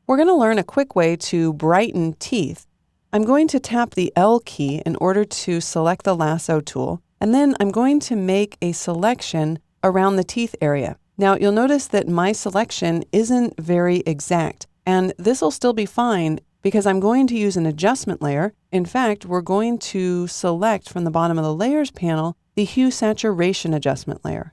We're going to learn a quick way to brighten teeth. I'm going to tap the L key in order to select the lasso tool, and then I'm going to make a selection around the teeth area. Now you'll notice that my selection isn't very exact, and this will still be fine because I'm going to use an adjustment layer. In fact, we're going to select from the bottom of the layers panel the hue saturation adjustment layer.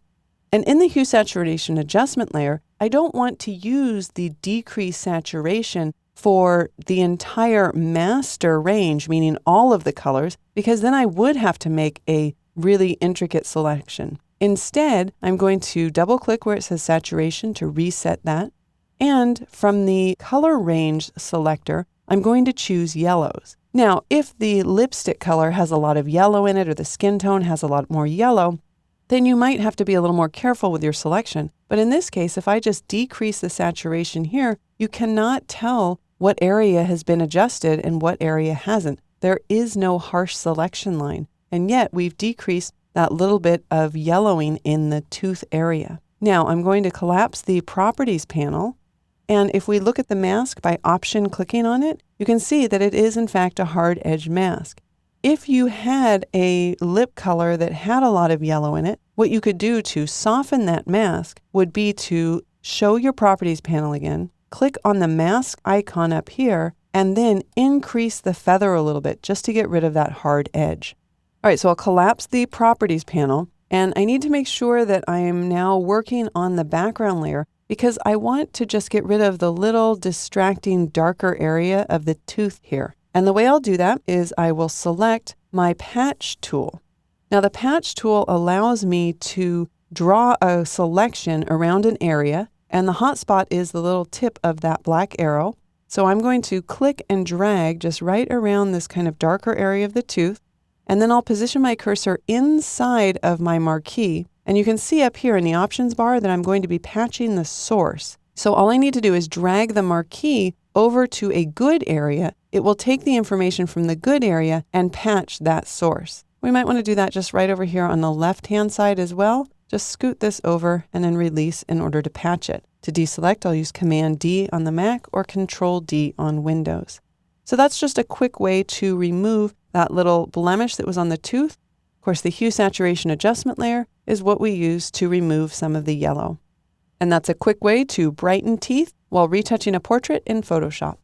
And in the hue saturation adjustment layer, I don't want to use the decrease saturation for the entire master range, meaning all of the colors, because then I would have to make a really intricate selection. Instead, I'm going to double click where it says saturation to reset that. And from the color range selector, I'm going to choose yellows. Now, if the lipstick color has a lot of yellow in it or the skin tone has a lot more yellow, then you might have to be a little more careful with your selection. But in this case, if I just decrease the saturation here, you cannot tell what area has been adjusted and what area hasn't. There is no harsh selection line, and yet we've decreased that little bit of yellowing in the tooth area. Now I'm going to collapse the properties panel, and if we look at the mask by option clicking on it, you can see that it is in fact a hard edge mask. If you had a lip color that had a lot of yellow in it, what you could do to soften that mask would be to show your properties panel again, click on the mask icon up here, and then increase the feather a little bit just to get rid of that hard edge. All right, so I'll collapse the properties panel, and I need to make sure that I am now working on the background layer because I want to just get rid of the little distracting darker area of the tooth here. And the way I'll do that is I will select my patch tool. Now the patch tool allows me to draw a selection around an area, and the hotspot is the little tip of that black arrow. So I'm going to click and drag just right around this kind of darker area of the tooth, and then I'll position my cursor inside of my marquee. And you can see up here in the options bar that I'm going to be patching the source. So all I need to do is drag the marquee over to a good area. It will take the information from the good area and patch that source. We might want to do that just right over here on the left-hand side as well. Just scoot this over and then release in order to patch it. To deselect, I'll use Command D on the Mac or Control D on Windows. So that's just a quick way to remove that little blemish that was on the tooth. Of course, the hue saturation adjustment layer is what we use to remove some of the yellow. And that's a quick way to brighten teeth while retouching a portrait in Photoshop.